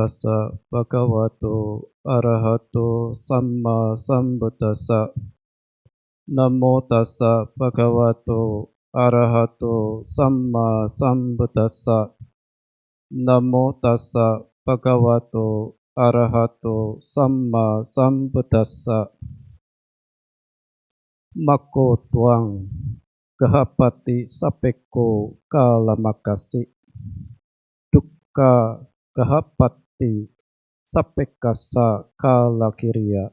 tassa bhagavato arahato samma sambuddhassa. Namo tassa bhagavato arahato samma sambuddhassa. Namo tassa bhagavato arahato samma sambuddhassa. Mako tuang kahapati sapeko kalamakasi. Dukkha kahapati sapekasa kalakiriya.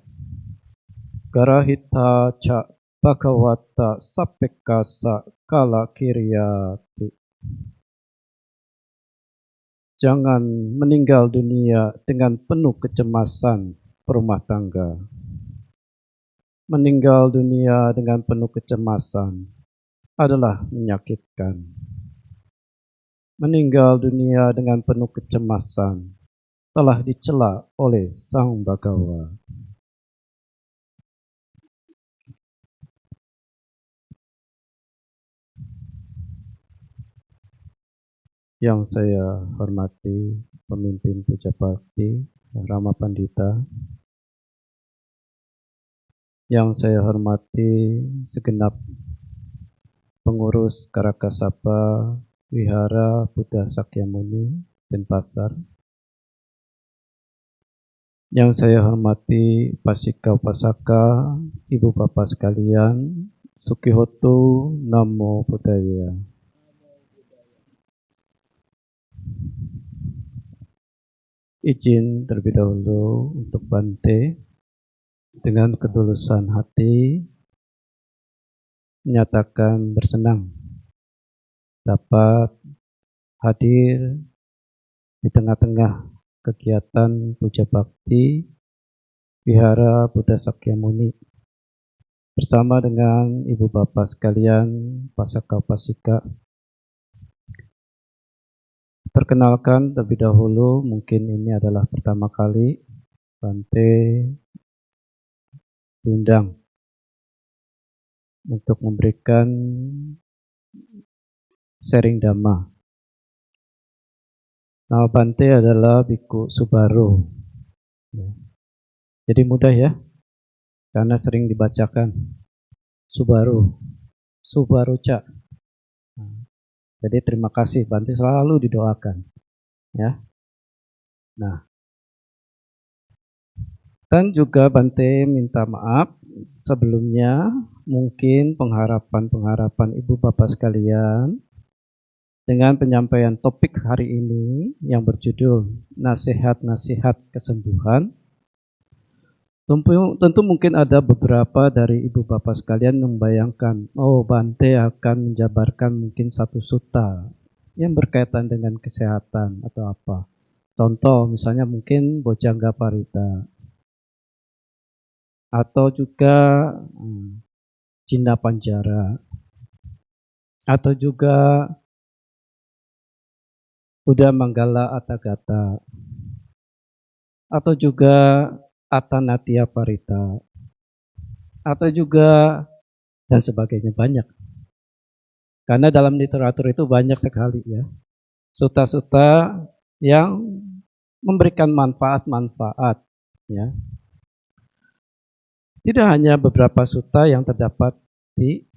Garahita ca bhagavata sapekasa kalakiriyati. Jangan meninggal dunia dengan penuh kecemasan berumah tangga. Meninggal dunia dengan penuh kecemasan adalah menyakitkan. Meninggal dunia dengan penuh kecemasan telah dicela oleh Sang Bhagawa. Yang saya hormati pemimpin Puja Bakti, Rama Pandita. Yang saya hormati segenap pengurus Karakasapa Wihara Buddha Sakyamuni Denpasar. Yang saya hormati Pasika Upasaka, Ibu Bapak sekalian, Sukihoto, Namo Buddhaya. Izin terlebih dahulu untuk Bante dengan ketulusan hati menyatakan bersenang dapat hadir di tengah-tengah kegiatan Puja Bakti Wihara Buddha Sakyamuni bersama dengan Ibu Bapak sekalian, Pasaka Pasika. Perkenalkan terlebih dahulu, mungkin ini adalah pertama kali Bante diundang untuk memberikan sharing Dhamma. Nama Bante adalah Biku Subaro. Jadi mudah ya, karena sering dibacakan Subaro, Subaro Cak. Jadi terima kasih, Bante selalu didoakan, ya. Nah, dan juga Bante minta maaf sebelumnya, mungkin pengharapan Ibu Bapak sekalian dengan penyampaian topik hari ini yang berjudul Nasihat-Nasihat Kesembuhan. Tentu mungkin ada beberapa dari Ibu Bapak sekalian membayangkan, oh Bante akan menjabarkan mungkin satu sutta yang berkaitan dengan kesehatan atau apa. Contoh misalnya mungkin Bojjhanga Parita. Atau juga Cina Panjara, atau juga Buddha Manggala Atthagata, atau juga Atanatia Parita, atau juga dan sebagainya, banyak. Karena dalam literatur itu banyak sekali ya, sutta-sutta yang memberikan manfaat-manfaat ya. Tidak hanya beberapa sutta yang terdapat di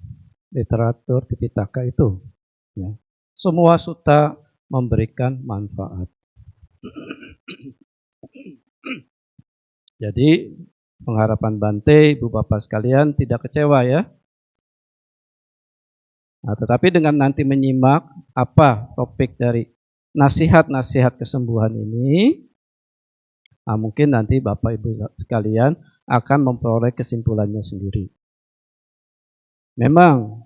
literatur Tipitaka itu. Ya. Semua sutta memberikan manfaat. Jadi pengharapan Bante, Ibu Bapak sekalian tidak kecewa ya. Nah, tetapi dengan nanti menyimak apa topik dari nasihat-nasihat kesembuhan ini, mungkin nanti Bapak Ibu sekalian akan memperoleh kesimpulannya sendiri. Memang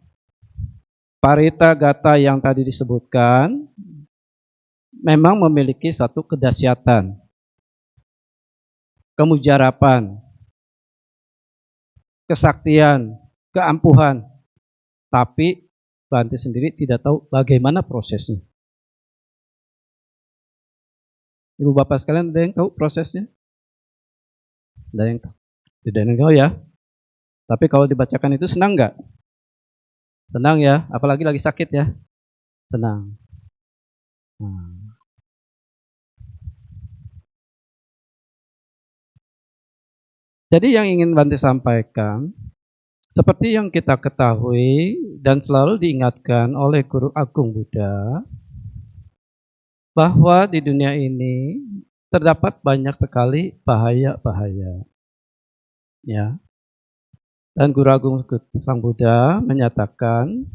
Parita Gata yang tadi disebutkan memang memiliki satu kedahsyatan, kemujarapan, kesaktian, keampuhan, tapi Bante sendiri tidak tahu bagaimana prosesnya. Ibu Bapak sekalian ada yang tahu prosesnya? Ada yang tahu? Tidak ada yang tahu ya. Tapi kalau dibacakan itu senang nggak? Senang ya, apalagi lagi sakit ya. Senang. Jadi yang ingin Bante sampaikan, seperti yang kita ketahui dan selalu diingatkan oleh Guru Agung Buddha, bahwa di dunia ini terdapat banyak sekali bahaya-bahaya. Ya. Dan Guru Agung Sang Buddha menyatakan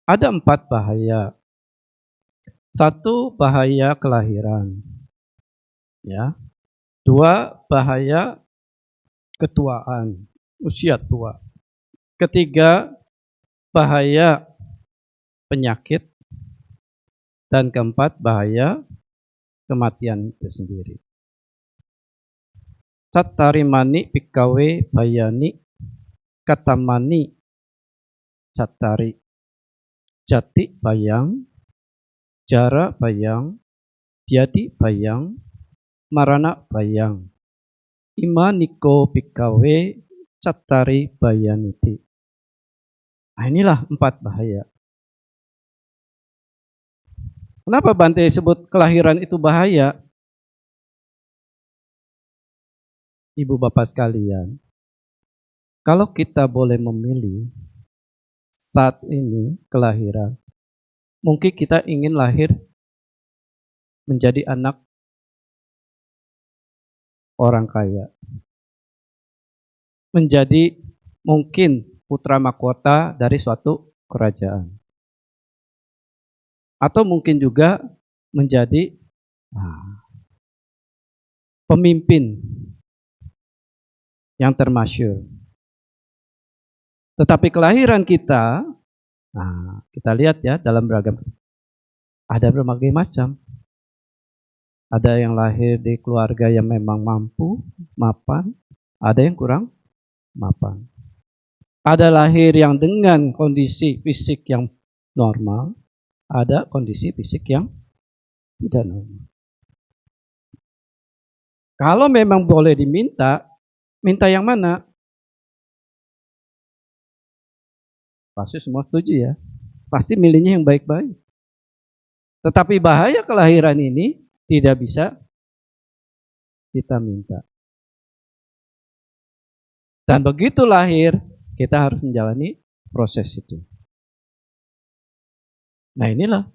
ada 4 bahaya. 1 bahaya kelahiran. Ya. 2 bahaya ketuaan, usia tua. 3 bahaya penyakit. Dan 4 bahaya kematian itu sendiri. Cattarimani pikawe bayani katamani cattari. Jati bayang, jara bayang, diadi bayang, marana bayang. Ima niko pikawe cattari bayaniti. Nah, inilah 4 bahaya. Kenapa Bante sebut kelahiran itu bahaya? Ibu bapak sekalian, kalau kita boleh memilih saat ini kelahiran, mungkin kita ingin lahir menjadi anak orang kaya. Menjadi mungkin putra mahkota dari suatu kerajaan. Atau mungkin juga menjadi pemimpin yang termasyhur. Tetapi kelahiran kita, kita lihat ya dalam beragam, ada berbagai macam. Ada yang lahir di keluarga yang memang mampu, mapan, ada yang kurang mapan. Ada lahir yang dengan kondisi fisik yang normal, ada kondisi fisik yang tidak normal. Kalau memang boleh diminta, minta yang mana? Pasti semua setuju ya. Pasti milihnya yang baik-baik. Tetapi bahaya kelahiran ini tidak bisa kita minta. Dan begitu lahir, kita harus menjalani proses itu. Nah, inilah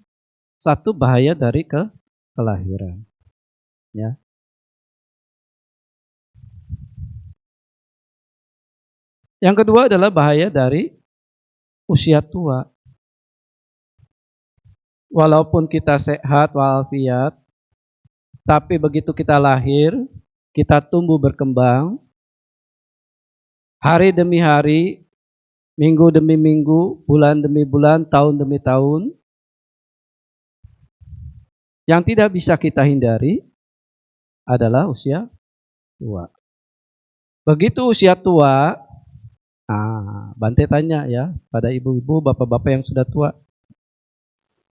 satu bahaya dari kelahiran. Ya. Yang kedua adalah bahaya dari usia tua. Walaupun kita sehat walafiat, tapi begitu kita lahir, kita tumbuh berkembang, hari demi hari, minggu demi minggu, bulan demi bulan, tahun demi tahun, yang tidak bisa kita hindari adalah usia tua. Begitu usia tua, Bante tanya ya pada ibu-ibu, bapak-bapak yang sudah tua.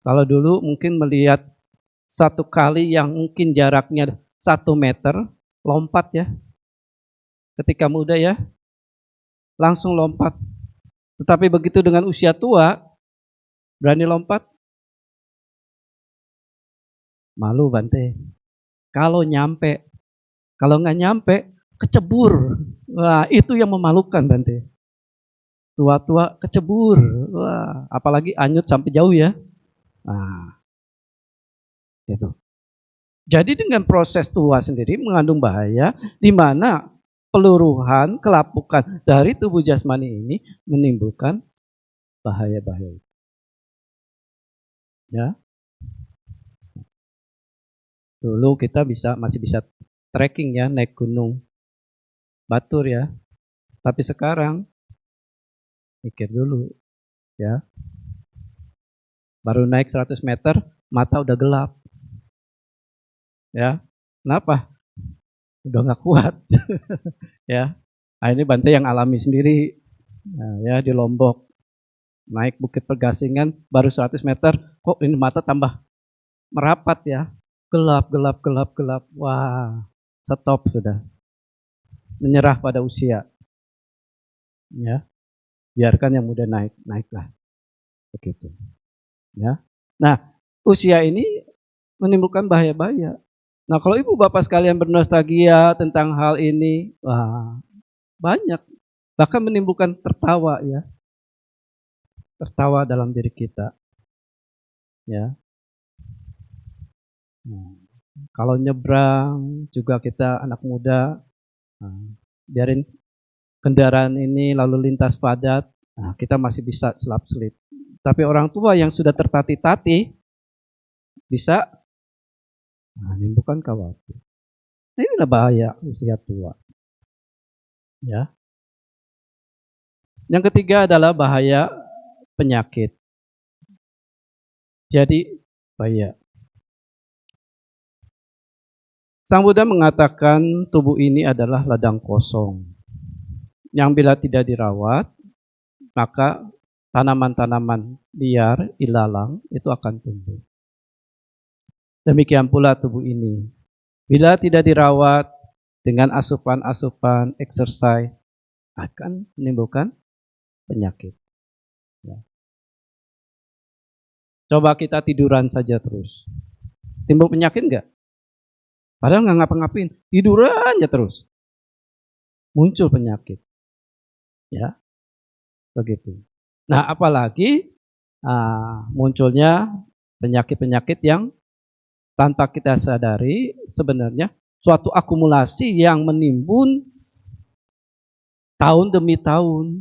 Kalau dulu mungkin melihat satu kali yang mungkin jaraknya 1 meter, lompat ya. Ketika muda ya, langsung lompat. Tetapi begitu dengan usia tua, berani lompat? Malu Bante. Kalau nyampe, kalau nggak nyampe, kecebur. Wah, itu yang memalukan Bante. Tua-tua kecebur. Wah, apalagi anyut sampai jauh ya. Gitu. Jadi dengan proses tua sendiri mengandung bahaya, di mana peluruhan, kelapukan dari tubuh jasmani ini menimbulkan bahaya-bahaya. Ya. Dulu kita masih bisa trekking ya, naik gunung Batur ya. Tapi sekarang mikir dulu ya. Baru naik 100 meter, mata udah gelap. Ya. Kenapa? Udah nggak kuat. Ya. Nah, ini Bante yang alami sendiri. Nah, ya di Lombok. Naik Bukit Pergasingan baru 100 meter, kok ini mata tambah merapat ya. Gelap. Wah, stop sudah. Menyerah pada usia. Ya. Biarkan yang muda naiklah. Begitu. Ya. Nah, usia ini menimbulkan bahaya-bahaya. Nah, kalau ibu bapak sekalian bernostalgia tentang hal ini, wah banyak, bahkan menimbulkan tertawa ya, tertawa dalam diri kita ya. Nah, kalau nyebrang juga kita anak muda, nah, biarin kendaraan ini lalu lintas padat, nah kita masih bisa selap-selip. Tapi orang tua yang sudah tertatih-tatih bisa menimbulkan khawatir. Nah, inilah bahaya usia tua ya. Yang ketiga adalah bahaya penyakit. Jadi bahaya. Sang Buddha mengatakan tubuh ini adalah ladang kosong yang bila tidak dirawat, maka tanaman-tanaman liar, ilalang itu akan tumbuh. Demikian pula tubuh ini. Bila tidak dirawat dengan asupan-asupan exercise akan menimbulkan penyakit. Ya. Coba kita tiduran saja terus. Timbul penyakit enggak? Padahal nggak ngapa-ngapain, tiduran aja terus. Muncul penyakit. Ya, begitu. Nah, apalagi munculnya penyakit-penyakit yang tanpa kita sadari sebenarnya suatu akumulasi yang menimbun tahun demi tahun.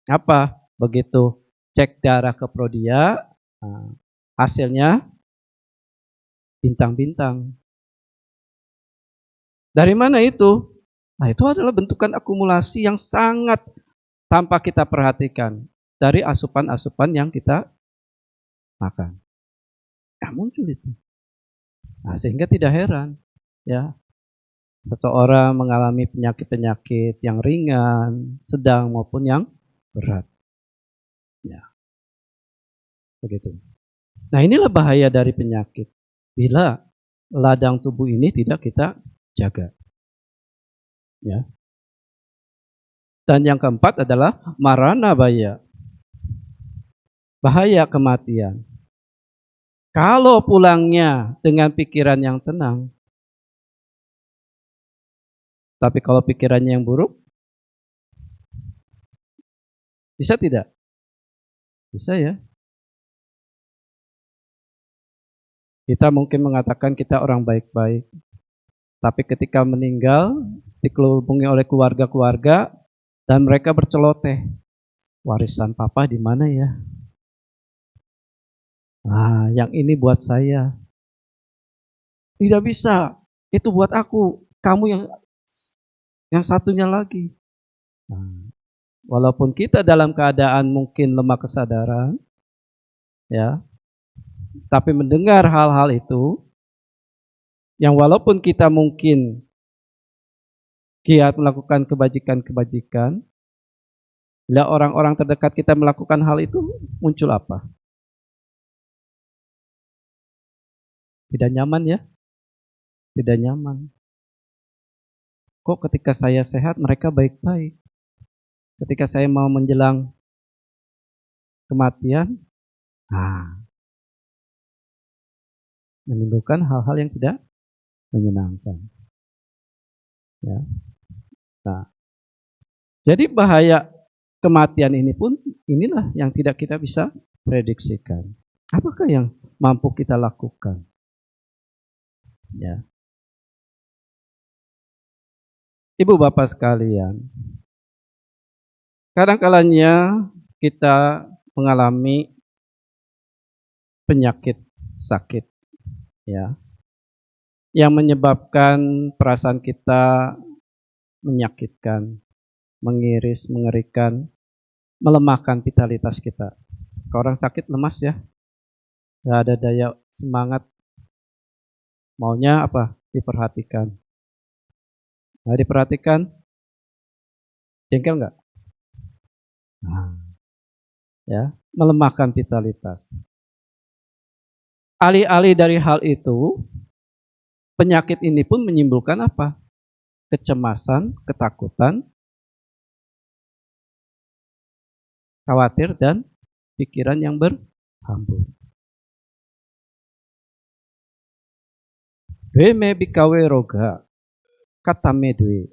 Apa? Begitu cek darah ke prodia, hasilnya bintang-bintang. Dari mana itu? Nah, itu adalah bentukan akumulasi yang sangat tanpa kita perhatikan dari asupan-asupan yang kita makan. Nah, muncul itu. Nah, sehingga tidak heran ya, seseorang mengalami penyakit-penyakit yang ringan, sedang maupun yang berat. Ya, begitu. Nah, inilah bahaya dari penyakit. Bila ladang tubuh ini tidak kita jaga. Ya. Dan yang keempat adalah marana bahaya. Bahaya kematian. Kalau pulangnya dengan pikiran yang tenang, tapi kalau pikirannya yang buruk, bisa tidak? Bisa ya. Kita mungkin mengatakan kita orang baik-baik, tapi ketika meninggal dikelubungi oleh keluarga-keluarga dan mereka berceloteh, warisan papa di mana ya? Nah, yang ini buat saya. Tidak bisa, itu buat aku. Kamu yang satunya lagi. Nah, walaupun kita dalam keadaan mungkin lemah kesadaran, ya, tapi mendengar hal-hal itu, yang walaupun kita mungkin giat melakukan kebajikan-kebajikan, bila orang-orang terdekat kita melakukan hal itu, muncul apa? Tidak nyaman ya? Tidak nyaman. Kok ketika saya sehat mereka baik-baik? Ketika saya mau menjelang kematian, menimbulkan hal-hal yang tidak menyenangkan. Ya. Nah, jadi bahaya kematian ini pun inilah yang tidak kita bisa prediksikan. Apakah yang mampu kita lakukan? Ya. Ibu bapak sekalian, kadang-kalanya kita mengalami penyakit sakit, ya, yang menyebabkan perasaan kita menyakitkan, mengiris, mengerikan, melemahkan vitalitas kita. Kalau orang sakit lemas ya, nggak ada daya semangat, maunya apa? Diperhatikan. Nggak diperhatikan, jengkel nggak? Nah, ya, melemahkan vitalitas. Alih-alih dari hal itu, penyakit ini pun menimbulkan apa? Kecemasan, ketakutan, khawatir, dan pikiran yang berhambur. Dwe me bikawe roga, kata me dwe.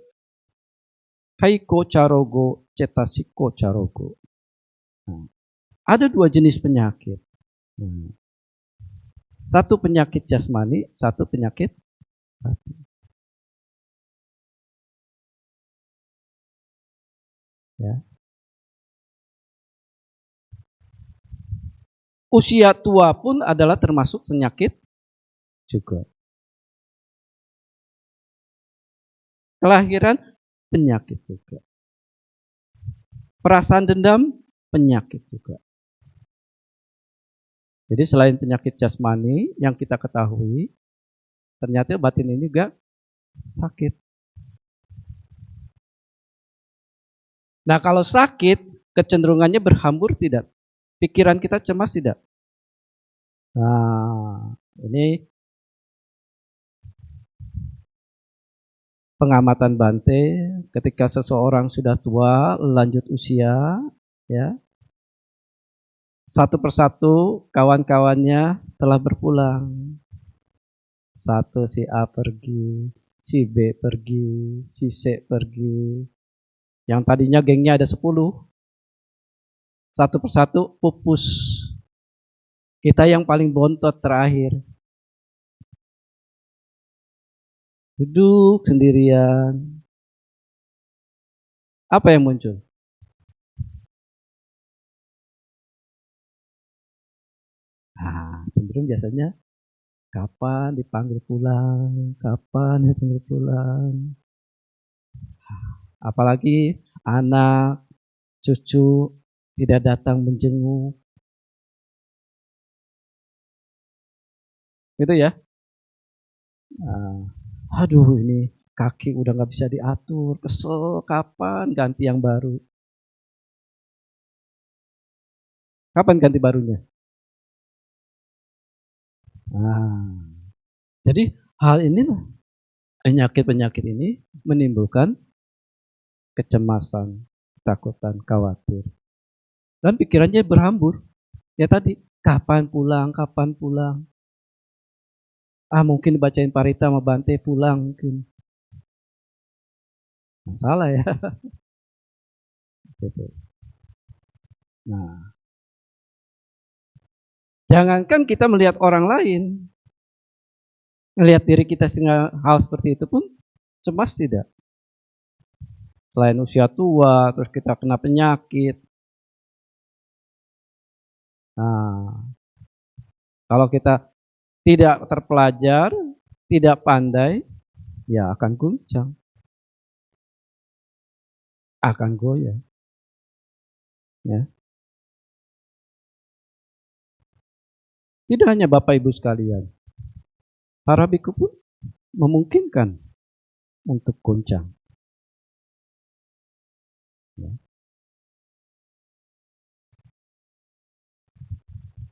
Haiko carogo, cetasiko carogo. Nah, ada dua jenis penyakit. Satu penyakit jasmani, satu penyakit hati. Ya. Usia tua pun adalah termasuk penyakit juga. Kelahiran penyakit juga. Perasaan dendam penyakit juga. Jadi selain penyakit jasmani yang kita ketahui, ternyata batin ini juga sakit. Nah, kalau sakit, kecenderungannya berhambur tidak? Pikiran kita cemas tidak? Nah, ini pengamatan Bante ketika seseorang sudah tua, lanjut usia, ya, satu persatu kawan-kawannya telah berpulang. Satu si A pergi, si B pergi, si C pergi. Yang tadinya gengnya ada 10, satu persatu pupus. Kita yang paling bontot terakhir. Duduk sendirian. Apa yang muncul? Nah, cenderung biasanya kapan dipanggil pulang, kapan dipanggil pulang. Apalagi anak, cucu tidak datang menjenguk. Gitu ya. Aduh, ini kaki udah nggak bisa diatur, kesel, kapan ganti yang baru? Kapan ganti barunya? Nah, jadi hal inilah, penyakit-penyakit ini menimbulkan kecemasan, ketakutan, khawatir. Dan pikirannya berhambur. Ya tadi, kapan pulang, kapan pulang. Mungkin bacain Parita sama Bante pulang mungkin. Salah ya. Gitu. Nah, jangankan kita melihat orang lain, melihat diri kita sehingga hal seperti itu pun cemas tidak. Selain usia tua, terus kita kena penyakit. Nah, kalau kita tidak terpelajar, tidak pandai, ya akan guncang, akan goyah. Ya. Tidak hanya Bapak Ibu sekalian, para biku pun memungkinkan untuk goncang. Ya.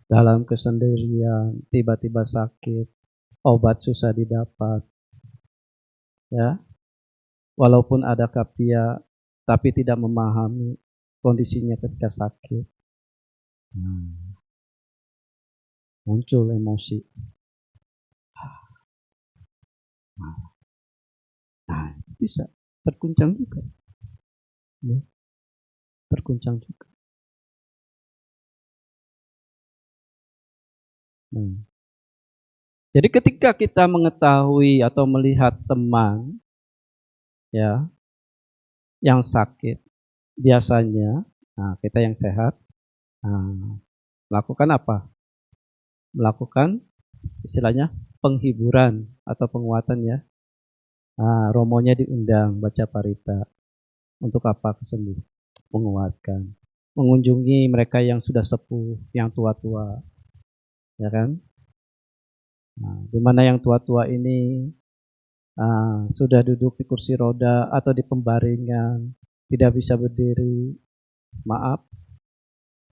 Dalam kesendirian, tiba-tiba sakit, obat susah didapat. Ya. Walaupun ada kapia, tapi tidak memahami kondisinya ketika sakit. Muncul emosi. Nah, itu bisa terguncang juga. Ya. Terguncang juga. Jadi ketika kita mengetahui atau melihat teman ya yang sakit, biasanya kita yang sehat melakukan apa? Melakukan istilahnya penghiburan atau penguatan ya. Romonya diundang baca Parita. Untuk apa? Kesembuh, menguatkan, mengunjungi mereka yang sudah sepuh, yang tua-tua, ya kan? Di mana yang tua-tua ini sudah duduk di kursi roda atau di pembaringan, tidak bisa berdiri, maaf,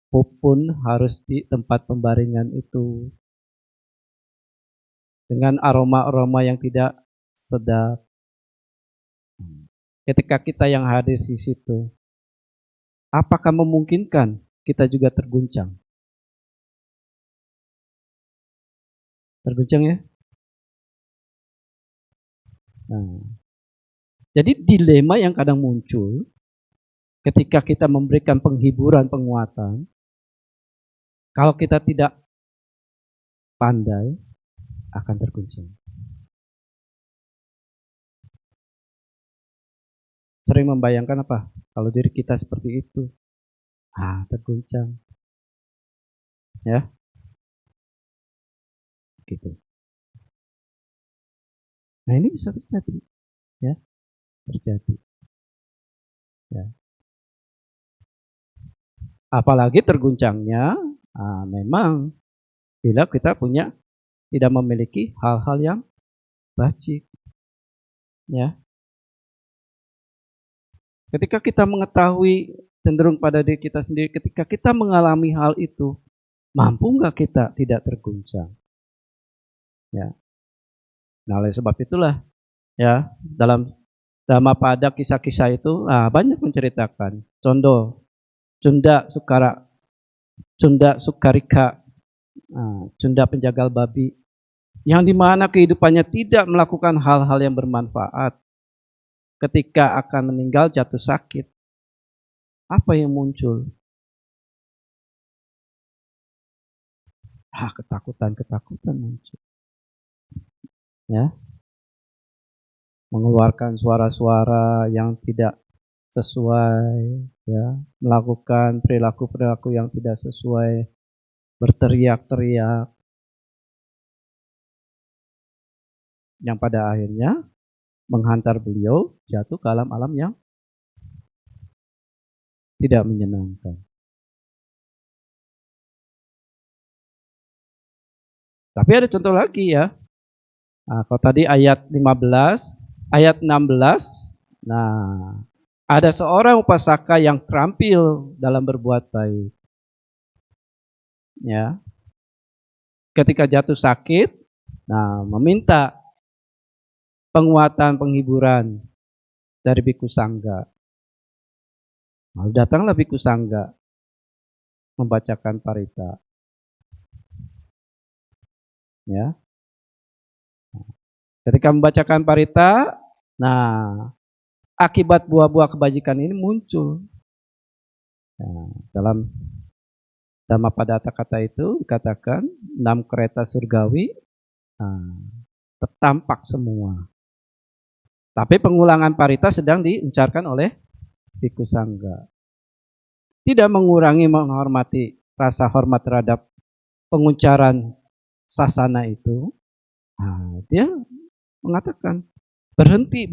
pupun harus di tempat pembaringan itu dengan aroma-aroma yang tidak sedap. Ketika kita yang hadir di situ, apakah memungkinkan kita juga terguncang? Terguncang ya? Nah, jadi dilema yang kadang muncul ketika kita memberikan penghiburan, penguatan, kalau kita tidak pandai akan terguncang. Sering membayangkan apa? Kalau diri kita seperti itu, terguncang, ya, gitu. Nah ini bisa terjadi, ya, terjadi. Ya. Apalagi terguncangnya, memang bila kita tidak memiliki hal-hal yang bacik, ya. Ketika kita mengetahui cenderung pada diri kita sendiri, ketika kita mengalami hal itu, mampu nggak kita tidak terguncang? Ya. Nah, oleh sebab itulah, ya, dalam Dhammapada kisah-kisah itu banyak menceritakan. Contoh, Cunda Sukarika, Cunda penjagal babi, yang dimana kehidupannya tidak melakukan hal-hal yang bermanfaat. Ketika akan meninggal jatuh sakit, apa yang muncul? Ketakutan muncul. Ya, mengeluarkan suara-suara yang tidak sesuai, ya, melakukan perilaku-perilaku yang tidak sesuai, berteriak-teriak, yang pada akhirnya menghantar beliau jatuh ke alam-alam yang tidak menyenangkan. Tapi ada contoh lagi, ya. Kalau tadi ayat 15, ayat 16, nah, ada seorang upasaka yang terampil dalam berbuat baik. Ya. Ketika jatuh sakit, meminta penguatan, penghiburan dari Biku Sangga. Lalu datanglah Biku Sangga membacakan parita. Ya. Ketika membacakan parita, akibat buah-buah kebajikan ini muncul. Dalam Dhammapada kata itu dikatakan 6 kereta surgawi tertampak semua. Tapi pengulangan parita sedang diucapkan oleh Biku Sangga. Tidak mengurangi menghormati rasa hormat terhadap pengucaran sasana itu. Dia mengatakan berhenti.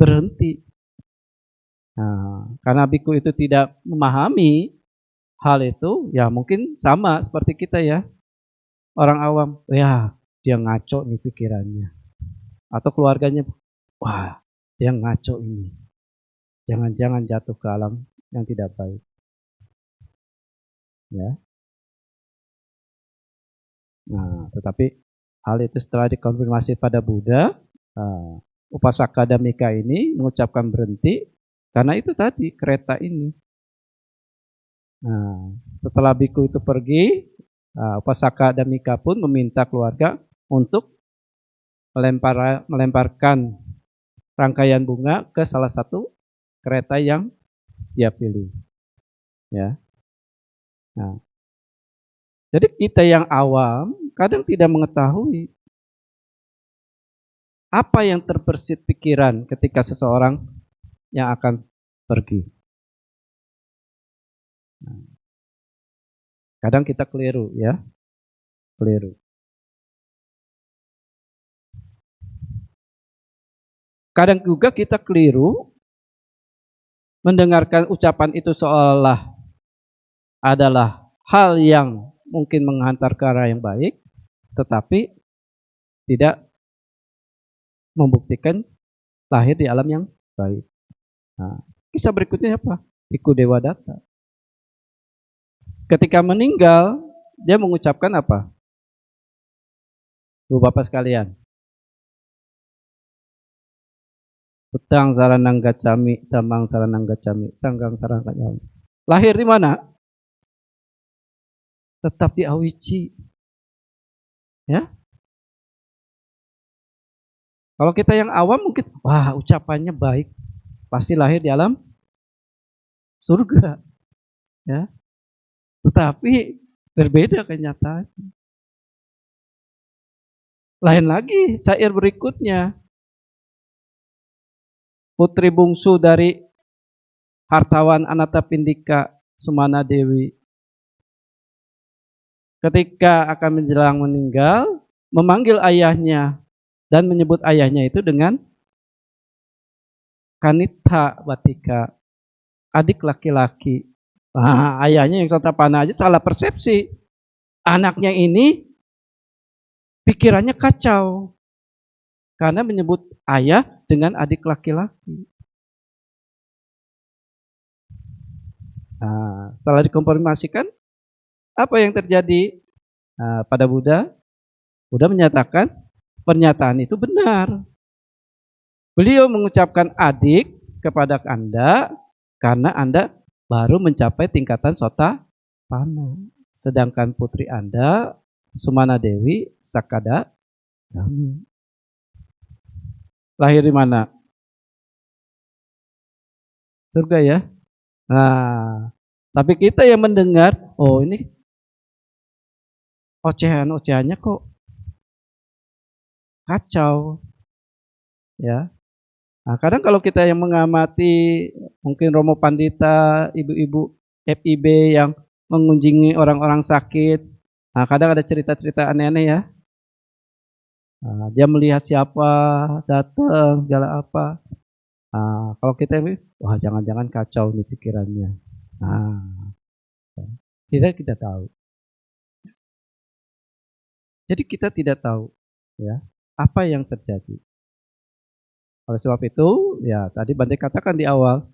Karena biku itu tidak memahami hal itu, ya mungkin sama seperti kita, ya, orang awam. Ya, dia ngaco nih pikirannya. Atau keluarganya, wah, dia ngaco ini. Jangan-jangan jatuh ke alam yang tidak baik. Ya. Tetapi hal itu setelah dikonfirmasi pada Buddha, Upasaka Dhammika ini mengucapkan berhenti karena itu tadi kereta ini. Setelah biku itu pergi, Upasaka Dhammika pun meminta keluarga untuk melemparkan rangkaian bunga ke salah satu kereta yang dia pilih. Ya. Jadi kita yang awam kadang tidak mengetahui apa yang terbersit pikiran ketika seseorang yang akan pergi. Kadang kita keliru, ya. Keliru. Kadang juga kita keliru mendengarkan ucapan itu seolah adalah hal yang mungkin menghantar ke arah yang baik, tetapi tidak membuktikan lahir di alam yang baik. Kisah berikutnya apa? Biku Dewadatta. Ketika meninggal, dia mengucapkan apa? Ibu bapak sekalian. Utang saranang gacami, damang saranang gacami, sanggang saranang gacami. Lahir di mana? Tetap di Awici. Ya. Kalau kita yang awam mungkin, wah ucapannya baik, pasti lahir di alam surga, ya. Tetapi berbeda kenyataan. Lain lagi syair berikutnya. Putri bungsu dari hartawan Anatapindika Sumana Dewi. Ketika akan menjelang meninggal, memanggil ayahnya dan menyebut ayahnya itu dengan Kanitha Batika, adik laki-laki. Nah, ayahnya yang Sotapana aja salah persepsi. Anaknya ini pikirannya kacau karena menyebut ayah dengan adik laki-laki. Nah, setelah dikonfirmasikan, apa yang terjadi pada Buddha? Buddha menyatakan pernyataan itu benar. Beliau mengucapkan adik kepada Anda karena Anda baru mencapai tingkatan Sotapana. Sedangkan putri Anda, Sumana Dewi, Sakada Gami. Lahir di mana? Surga ya. Nah, tapi kita yang mendengar, oh ini ocehan-ocehannya kok kacau, ya. Nah, kadang kalau kita yang mengamati mungkin Romo Pandita, ibu-ibu FIB yang mengunjungi orang-orang sakit, nah kadang ada cerita-cerita aneh-aneh ya. Nah, dia melihat siapa datang, segala apa. Nah, kalau kita, wah jangan-jangan kacau nih pikirannya. Nah, kita tahu. Jadi kita tidak tahu ya apa yang terjadi. Oleh sebab itu, ya tadi Bante katakan di awal,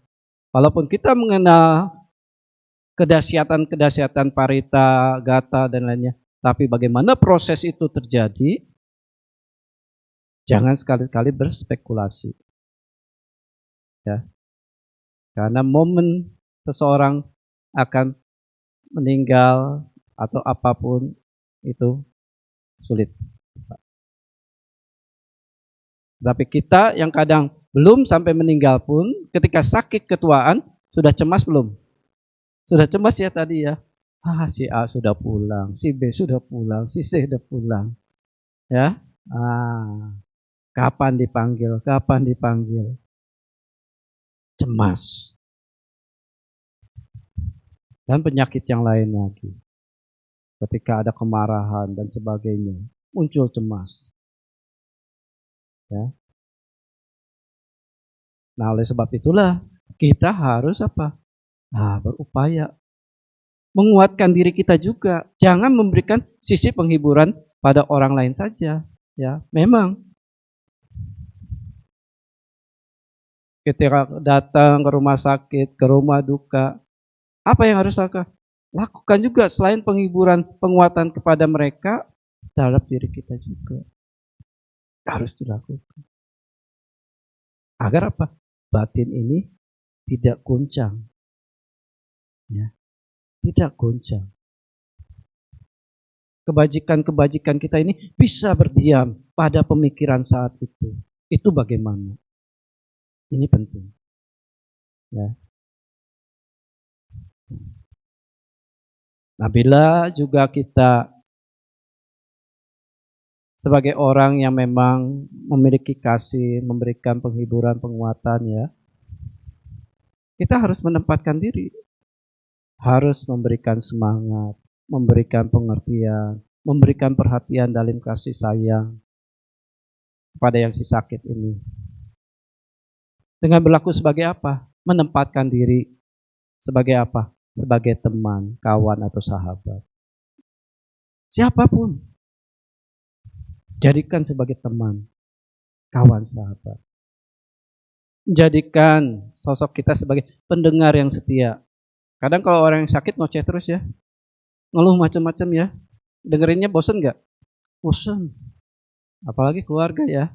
walaupun kita mengenal kedahsyatan parita, gata dan lainnya, tapi bagaimana proses itu terjadi, jangan sekali-kali berspekulasi. Ya. Karena momen seseorang akan meninggal atau apapun itu sulit. Tapi kita yang kadang belum sampai meninggal pun ketika sakit ketuaan sudah cemas belum? Sudah cemas ya tadi ya. Si A sudah pulang, si B sudah pulang, si C sudah pulang. Ya. Kapan dipanggil? Kapan dipanggil? Cemas. Dan penyakit yang lain lagi. Ketika ada kemarahan dan sebagainya, muncul cemas. Ya. Nah, oleh sebab itulah kita harus apa? Berupaya menguatkan diri kita juga. Jangan memberikan sisi penghiburan pada orang lain saja. Ya, memang ketika datang ke rumah sakit, ke rumah duka, apa yang harus lakukan juga selain penghiburan, penguatan kepada mereka terhadap diri kita juga harus dilakukan. Agar apa? Batin ini tidak goncang. Ya, tidak goncang. Kebajikan-kebajikan kita ini bisa berdiam pada pemikiran saat itu. Itu bagaimana? Ini penting. Ya. Nah, bila juga kita sebagai orang yang memang memiliki kasih, memberikan penghiburan, penguatan ya, kita harus menempatkan diri. Harus memberikan semangat, memberikan pengertian, memberikan perhatian dalam kasih sayang kepada yang si sakit ini. Dengan berlaku sebagai apa? Menempatkan diri sebagai apa? Sebagai teman, kawan atau sahabat. Siapapun. Jadikan sebagai teman, kawan, sahabat. Jadikan sosok kita sebagai pendengar yang setia. Kadang kalau orang yang sakit ngoceh terus ya, ngeluh macam-macam ya, dengerinnya bosen nggak? Bosen. Apalagi keluarga ya.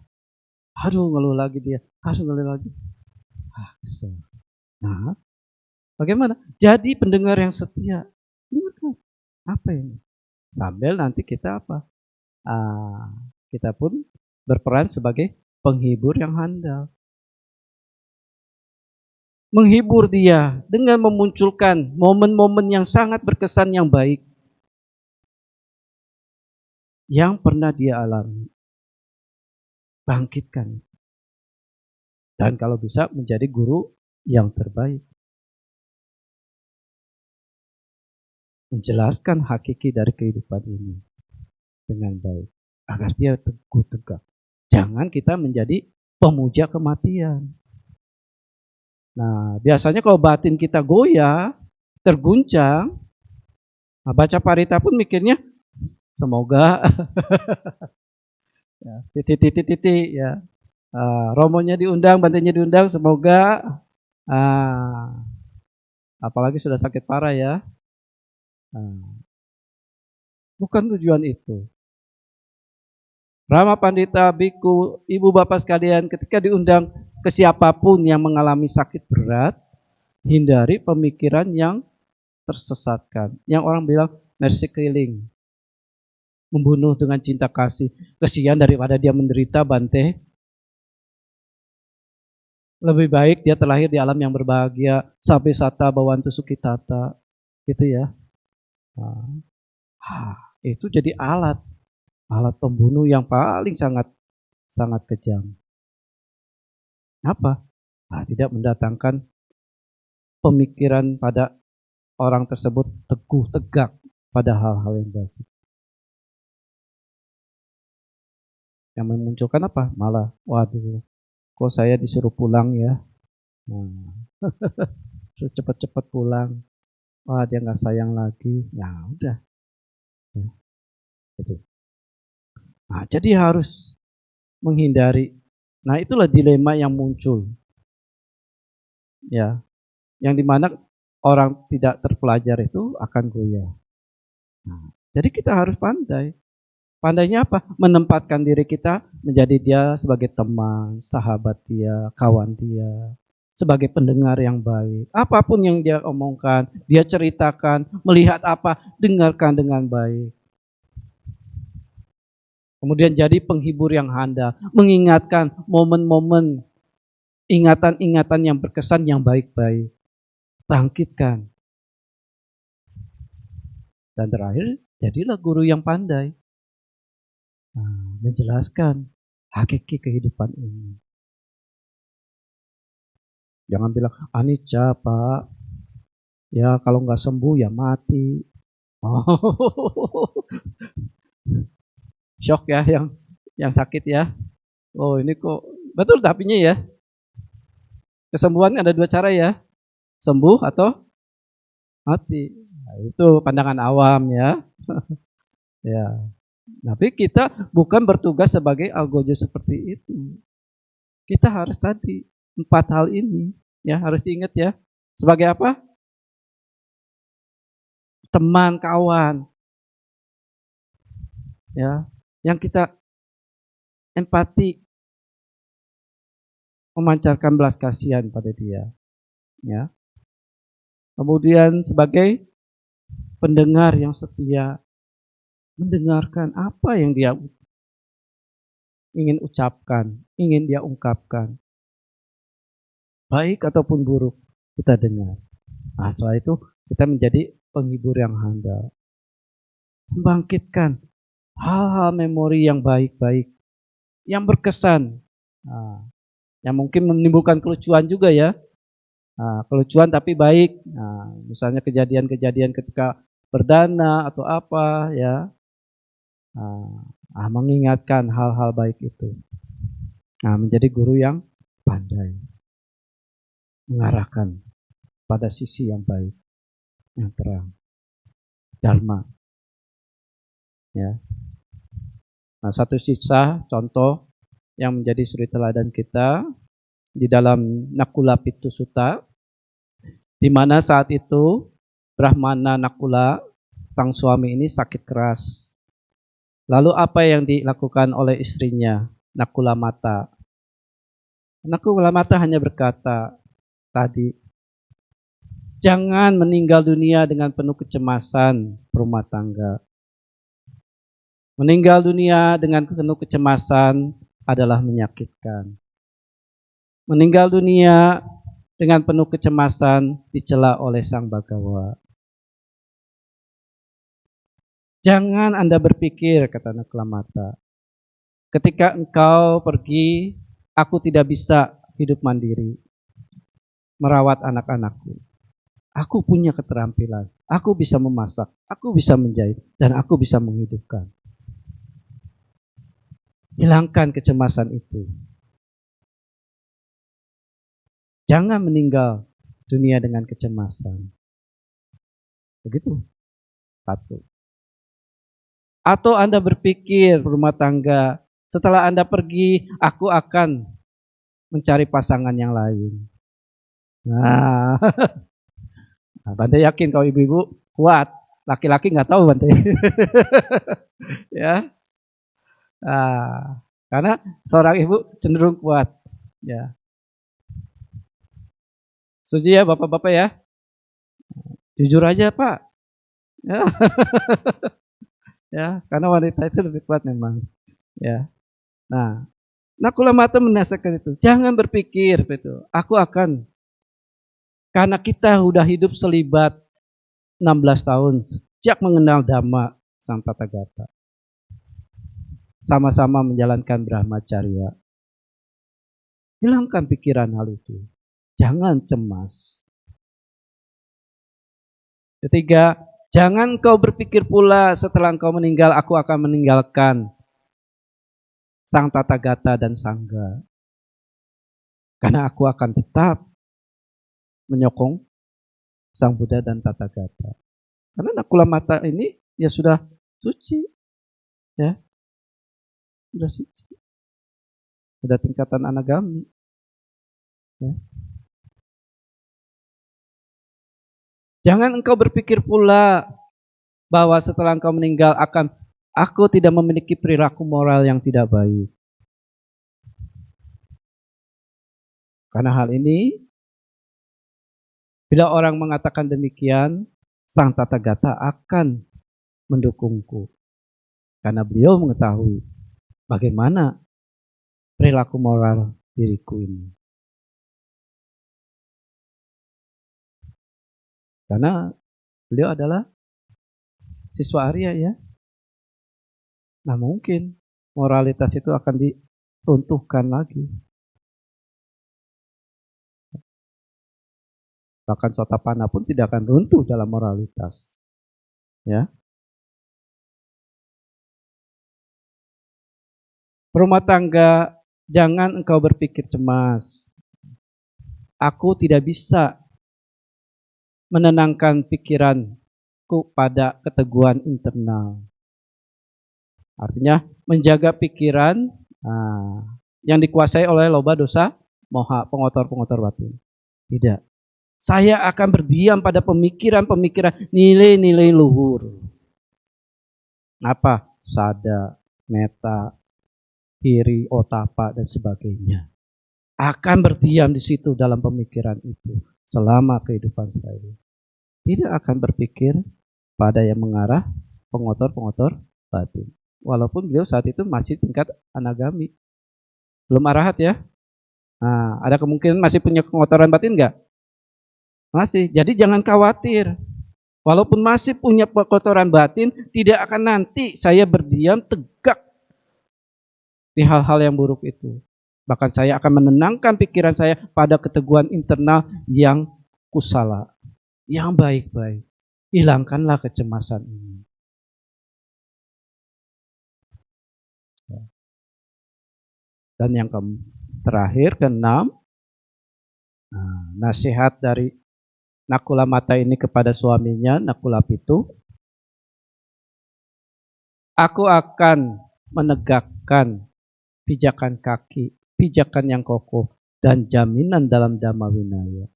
Aduh ngeluh lagi dia, ngeluh lagi. Kesel. Nah, bagaimana? Jadi pendengar yang setia. Apa ini? Sambil nanti kita apa? Kita pun berperan sebagai penghibur yang handal. Menghibur dia dengan memunculkan momen-momen yang sangat berkesan yang baik yang pernah dia alami. Bangkitkan. Dan kalau bisa menjadi guru yang terbaik. Menjelaskan hakiki dari kehidupan ini dengan baik. Agar dia teguh tegak. Jangan kita menjadi pemuja kematian. Nah, biasanya kalau batin kita goyah, terguncang, nah baca parita pun mikirnya, semoga ya, titik ya. Romonya diundang, bantunya diundang, semoga apalagi sudah sakit parah ya. Bukan tujuan itu. Rama Pandita, Biku, Ibu Bapak sekalian, ketika diundang ke siapapun yang mengalami sakit berat, hindari pemikiran yang tersesatkan. Yang orang bilang mercy killing, membunuh dengan cinta kasih. Kesian daripada dia menderita, Bante. Lebih baik dia terlahir di alam yang berbahagia. Sabe sata bawantu sukitata. Gitu ya. Itu jadi alat pembunuh yang paling sangat kejam. Apa? Tidak mendatangkan pemikiran pada orang tersebut teguh tegak pada hal-hal yang baik. Yang memunculkan apa? Malah, waduh, kok saya disuruh pulang ya? Terus cepat-cepat pulang. Wah, dia nggak sayang lagi. Ya udah. Itu. Nah, jadi harus menghindari. Nah, itulah dilema yang muncul. Ya, yang dimana orang tidak terpelajar itu akan goyah. Nah, jadi kita harus pandai. Pandainya apa? Menempatkan diri kita menjadi dia sebagai teman, sahabat dia, kawan dia, sebagai pendengar yang baik. Apapun yang dia omongkan, dia ceritakan, melihat apa, dengarkan dengan baik. Kemudian jadi penghibur yang handal, mengingatkan momen-momen, ingatan-ingatan yang berkesan yang baik-baik. Bangkitkan. Dan terakhir, jadilah guru yang pandai. Menjelaskan hakiki kehidupan ini. Jangan bilang, anicca Pak, ya kalau nggak sembuh ya mati. Shock ya yang sakit ya. Oh ini kok, betul tapinya ya. Kesembuhan ada dua cara ya, sembuh atau mati. Nah, itu pandangan awam ya. Ya. Tapi kita bukan bertugas sebagai algojo seperti itu. Kita harus tadi 4 hal ini ya harus diingat ya. Sebagai apa? Teman, kawan. Ya, yang kita empati, memancarkan belas kasihan pada dia. Ya. Kemudian sebagai pendengar yang setia, mendengarkan apa yang dia ingin ucapkan, ingin dia ungkapkan. Baik ataupun buruk, kita dengar. Nah, setelah itu kita menjadi penghibur yang handal. Membangkitkan hal-hal memori yang baik-baik, yang berkesan. Nah, yang mungkin menimbulkan kelucuan juga ya. Nah, kelucuan tapi baik. Nah, misalnya kejadian-kejadian ketika berdana atau apa ya. Mengingatkan hal-hal baik itu. Nah, menjadi guru yang pandai. Mengarahkan pada sisi yang baik, yang terang. Dharma. Ya. Nah, satu sisa contoh yang menjadi suri teladan kita di dalam Nakula Pittu Sutta, di mana saat itu Brahmana Nakula, sang suami ini sakit keras. Lalu apa yang dilakukan oleh istrinya, Nakula Mata? Nakula Mata hanya berkata tadi, jangan meninggal dunia dengan penuh kecemasan rumah tangga. Meninggal dunia dengan penuh kecemasan adalah menyakitkan. Meninggal dunia dengan penuh kecemasan dicela oleh Sang Bagawa. Jangan Anda berpikir, kata Nakulamata, ketika engkau pergi, aku tidak bisa hidup mandiri, merawat anak-anakku. Aku punya keterampilan, aku bisa memasak, aku bisa menjahit, dan aku bisa menghidupkan. Hilangkan kecemasan itu. Jangan meninggal dunia dengan kecemasan. Begitu. Satu. Atau Anda berpikir rumah tangga, setelah Anda pergi, aku akan mencari pasangan yang lain. Nah, Bante yakin kalau ibu-ibu kuat. Laki-laki nggak tahu Bante. Ya, karena seorang ibu cenderung kuat. Ya, setuju ya bapak-bapak ya? Jujur aja Pak. Ya, ya, karena wanita itu lebih kuat memang. Ya, nah, Nakulamata menasihatkan itu. Jangan berpikir itu. Aku akan, karena kita udah hidup selibat 16 tahun sejak mengenal Dhamma Sang Tathagata. Sama-sama menjalankan Brahmacharya. Hilangkan pikiran hal itu. Jangan cemas. Ketiga, jangan kau berpikir pula setelah engkau meninggal, aku akan meninggalkan Sang Tathagata dan Sangha. Karena aku akan tetap menyokong Sang Buddha dan Tathagata. Karena Nakulamata ini ya sudah suci. Ya. Sudah suci. Sudah tingkatan anagami. Ya. Jangan engkau berpikir pula bahwa setelah engkau meninggal aku tidak memiliki perilaku moral yang tidak baik. Karena hal ini, bila orang mengatakan demikian, Sang Tathagata akan mendukungku. Karena beliau mengetahui bagaimana perilaku moral diriku ini. Karena beliau adalah siswa Arya ya. Nah mungkin moralitas itu akan diruntuhkan lagi. Bahkan Sotapanna pun tidak akan runtuh dalam moralitas. Ya. Rumah tangga, jangan engkau berpikir cemas. Aku tidak bisa menenangkan pikiranku pada keteguhan internal. Artinya menjaga pikiran yang dikuasai oleh loba dosa moha, pengotor-pengotor batin. Tidak. Saya akan berdiam pada pemikiran-pemikiran nilai-nilai luhur. Apa? Sada, meta, hiri, otapa, dan sebagainya. Akan berdiam di situ dalam pemikiran itu selama kehidupan saya. Tidak akan berpikir pada yang mengarah pengotor-pengotor batin. Walaupun beliau saat itu masih tingkat anagami. Belum arahat ya. Nah, ada kemungkinan masih punya pengotoran batin enggak? Masih. Jadi jangan khawatir. Walaupun masih punya pengotoran batin, tidak akan nanti saya berdiam tegak di hal-hal yang buruk itu. Bahkan saya akan menenangkan pikiran saya pada keteguhan internal yang kusala, yang baik-baik. Hilangkanlah kecemasan ini. Dan yang terakhir, keenam, nasihat dari Nakulamata ini kepada suaminya, Nakulapitu. Aku akan menegakkan pijakan kaki, pijakan yang kokoh, dan jaminan dalam Dhamma Winaya.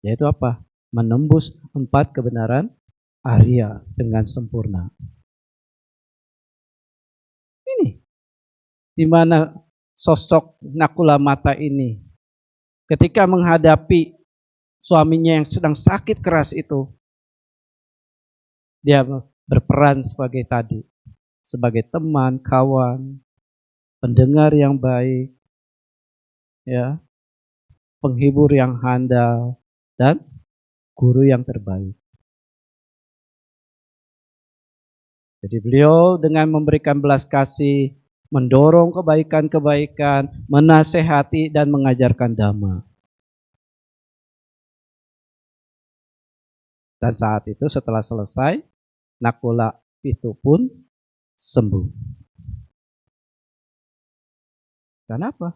Yaitu apa? Menembus 4 kebenaran Arya dengan sempurna. Ini di mana sosok Nakulamata ini ketika menghadapi suaminya yang sedang sakit keras itu, dia berperan sebagai teman, kawan, pendengar yang baik, ya, penghibur yang handal, dan guru yang terbaik. Jadi beliau dengan memberikan belas kasih, mendorong kebaikan-kebaikan, menasehati dan mengajarkan dhamma. Dan saat itu setelah selesai, Nakula itu pun sembuh. Kenapa?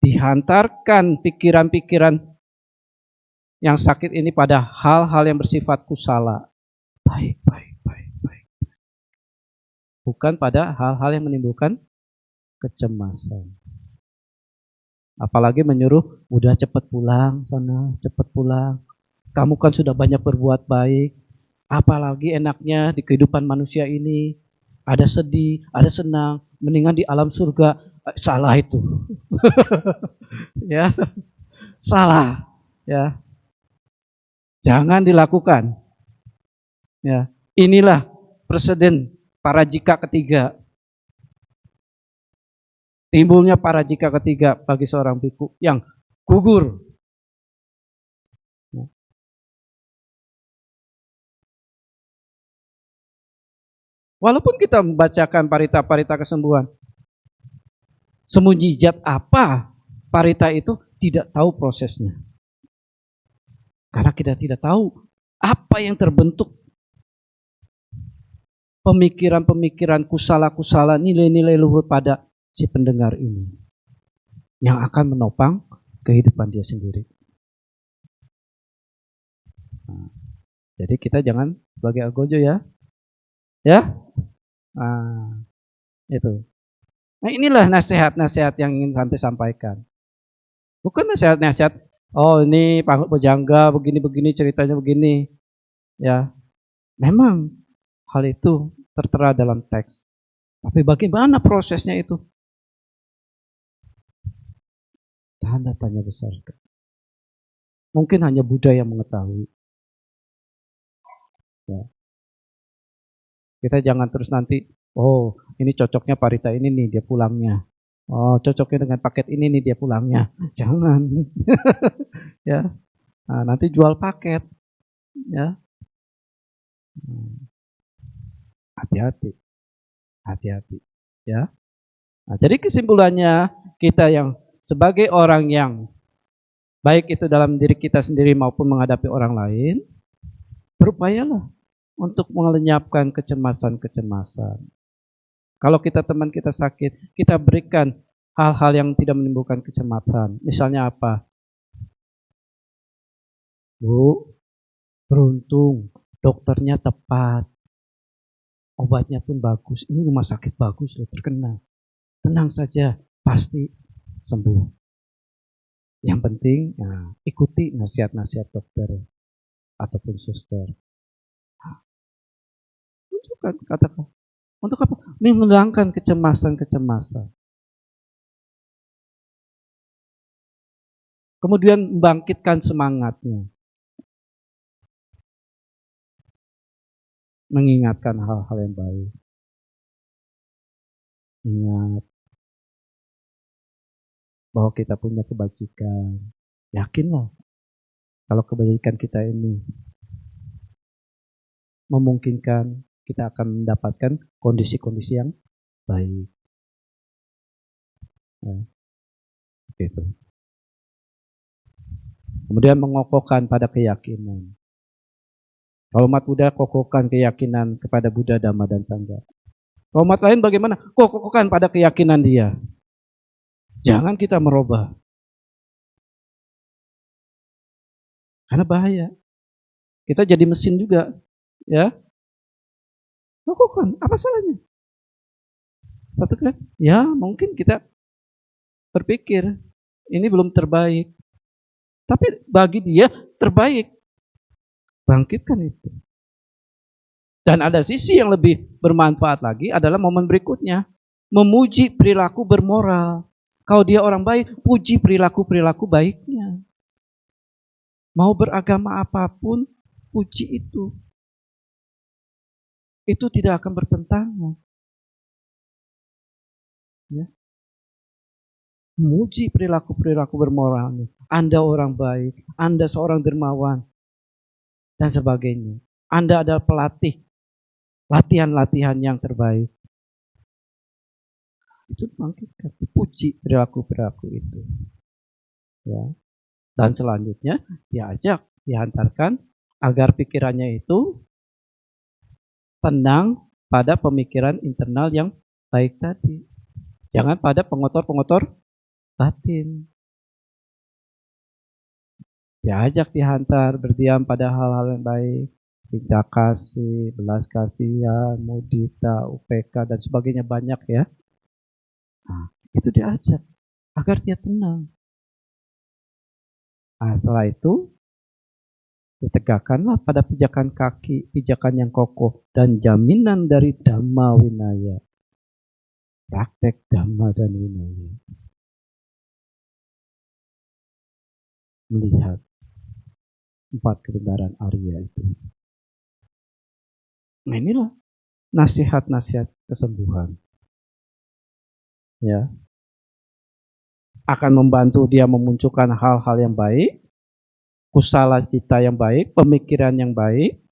Dihantarkan pikiran-pikiran yang sakit ini pada hal-hal yang bersifat kusala. Baik. Bukan pada hal-hal yang menimbulkan kecemasan. Apalagi menyuruh, udah cepat pulang sana, cepat pulang. Kamu kan sudah banyak berbuat baik. Apalagi enaknya di kehidupan manusia ini. Ada sedih, ada senang. Mendingan di alam surga. Salah itu. Ya, salah. Ya, jangan dilakukan. Ya, inilah presiden parajika ketiga. Timbulnya parajika ketiga bagi seorang biku yang gugur. Walaupun kita membacakan parita-parita kesembuhan, semujizat apa parita itu tidak tahu prosesnya. Karena kita tidak tahu apa yang terbentuk pemikiran-pemikiran kusala-kusala, nilai-nilai luhur pada si pendengar ini. Yang akan menopang kehidupan dia sendiri. Nah, jadi kita jangan sebagai algojo ya. Ya? Nah, itu. Nah, inilah nasihat-nasihat yang ingin Santi sampaikan. Bukan nasihat-nasihat, oh ini Pak Bojangga begini-begini ceritanya begini. Ya, memang hal itu tertera dalam teks. Tapi bagaimana prosesnya itu? Tanda tanya besar. Mungkin hanya Buddha yang mengetahui. Ya. Kita jangan terus nanti, oh ini cocoknya parita ini nih dia pulangnya. Oh cocoknya dengan paket ini nih dia pulangnya. Jangan. Ya. Nah, nanti jual paket. Ya. Hati-hati. Hati-hati. Ya. Nah, jadi kesimpulannya kita yang sebagai orang yang baik itu dalam diri kita sendiri maupun menghadapi orang lain, berupayalah untuk melenyapkan kecemasan-kecemasan. Kalau teman kita sakit, kita berikan hal-hal yang tidak menimbulkan kecemasan. Misalnya apa? Bu, beruntung dokternya tepat. Obatnya pun bagus. Ini rumah sakit bagus loh, terkenal. Tenang saja, pasti sembuh. Yang penting, ikuti nasihat-nasihat dokter ataupun suster. Katakan, untuk apa? Menghilangkan kecemasan-kecemasan. Kemudian membangkitkan semangatnya. Mengingatkan hal-hal yang baik. Ingat bahwa kita punya kebajikan. Yakinlah kalau kebajikan kita ini memungkinkan kita akan mendapatkan kondisi-kondisi yang baik. Ya, gitu. Kemudian mengokohkan pada keyakinan. Kalau umat Buddha kokohkan keyakinan kepada Buddha, Dhamma, dan Sangha. Kalau umat lain bagaimana? Kokohkan pada keyakinan dia. Jangan kita merubah. Karena bahaya. Kita jadi mesin juga. Ya. Kokohkan. Apa salahnya? Satu kan? Ya mungkin kita berpikir ini belum terbaik. Tapi bagi dia terbaik. Bangkitkan itu. Dan ada sisi yang lebih bermanfaat lagi adalah momen berikutnya. Memuji perilaku bermoral. Kalau dia orang baik, puji perilaku-perilaku baiknya. Mau beragama apapun, puji itu. Itu tidak akan bertentangan. Ya. Memuji perilaku-perilaku bermoralnya. Anda orang baik, Anda seorang dermawan, dan sebagainya. Anda adalah pelatih, latihan-latihan yang terbaik. Itu dibangkitkan, dipuji perilaku-perilaku itu. Ya. Dan selanjutnya dihantarkan agar pikirannya itu tenang pada pemikiran internal yang baik tadi. Jangan pada pengotor-pengotor batin. Dihantar berdiam pada hal-hal yang baik, lincah kasih, belas kasihan, mudita, UPK, dan sebagainya banyak ya. Nah, itu diajak agar dia tenang. Nah, setelah itu ditegakkanlah pada pijakan kaki, pijakan yang kokoh, dan jaminan dari Dhamma Winaya. Praktek Dhamma dan Winaya. Melihat 4 kebenaran Arya itu. Nah, inilah nasihat-nasihat kesembuhan. Ya. Akan membantu dia memunculkan hal-hal yang baik, kusala cita yang baik, pemikiran yang baik.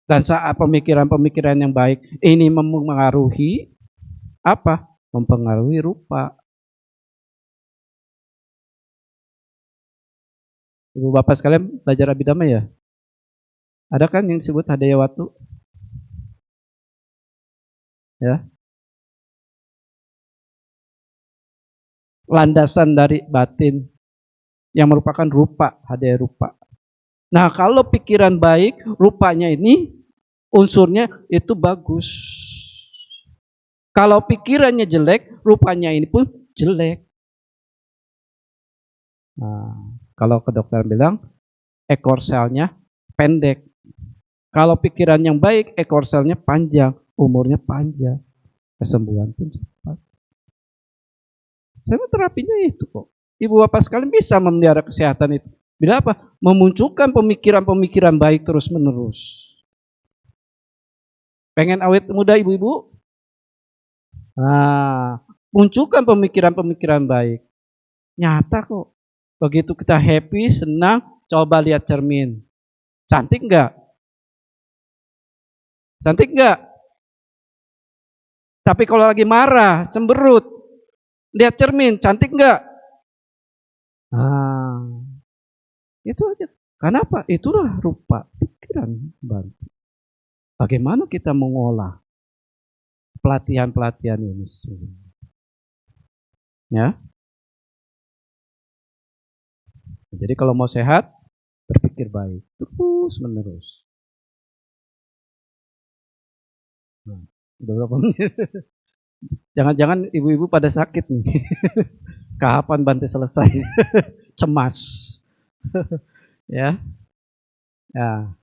Dan saat pemikiran-pemikiran yang baik ini mempengaruhi apa? Mempengaruhi rupa. Ibu bapak sekalian belajar Abhidhamma ya? Ada kan yang disebut hadaya watu? Ya. Landasan dari batin yang merupakan rupa, hadaya rupa. Nah, kalau pikiran baik, rupanya ini unsurnya itu bagus. Kalau pikirannya jelek, rupanya ini pun jelek. Nah, kalau kedokteran bilang ekor selnya pendek. Kalau pikiran yang baik, ekor selnya panjang, umurnya panjang, kesembuhan pun cepat. Saya terapinya itu kok. Ibu bapak sekalian bisa memelihara kesehatan itu. Bila apa? Memunculkan pemikiran-pemikiran baik terus menerus. Pengen awet muda ibu-ibu? Nah, munculkan pemikiran-pemikiran baik. Nyata kok. Begitu kita happy, senang, coba lihat cermin. Cantik enggak? Cantik enggak? Tapi kalau lagi marah, cemberut, lihat cermin, cantik enggak? Ah, itu aja. Kenapa? Itulah rupa pikiran bantu. Bagaimana kita mengolah pelatihan-pelatihan ini sesungguhnya? Ya. Jadi kalau mau sehat, berpikir baik terus menerus. Nah, udah berapa menit? Jangan-jangan ibu-ibu pada sakit nih. Kapan Bante selesai? Cemas. Ya. Ya.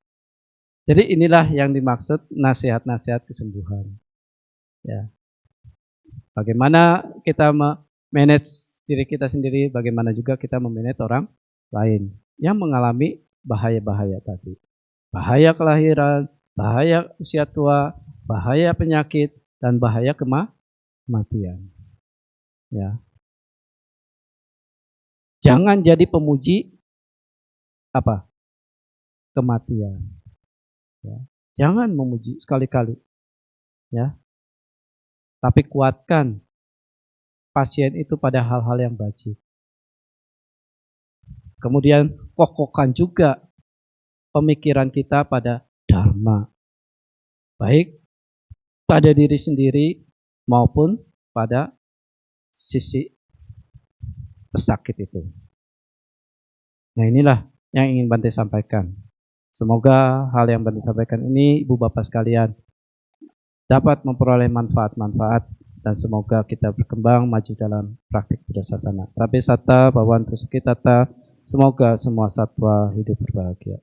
Jadi inilah yang dimaksud nasihat-nasihat kesembuhan. Ya. Bagaimana kita manage diri kita sendiri, bagaimana juga kita memanage orang lain yang mengalami bahaya-bahaya tadi. Bahaya kelahiran, bahaya usia tua, bahaya penyakit, dan bahaya kematian. Ya. Jangan jadi pemuji apa? Kematian. Ya. Jangan memuji sekali-kali. Ya. Tapi kuatkan pasien itu pada hal-hal yang baik. Kemudian kokohkan juga pemikiran kita pada dharma. Baik pada diri sendiri maupun pada sisi pesakit itu. Nah, inilah yang ingin Bante sampaikan. Semoga hal yang Bante sampaikan ini Ibu Bapak sekalian dapat memperoleh manfaat-manfaat dan semoga kita berkembang maju dalam praktik Buddha Sasana. Sampai sata bhavantu sukhitata. Semoga semua satwa hidup berbahagia.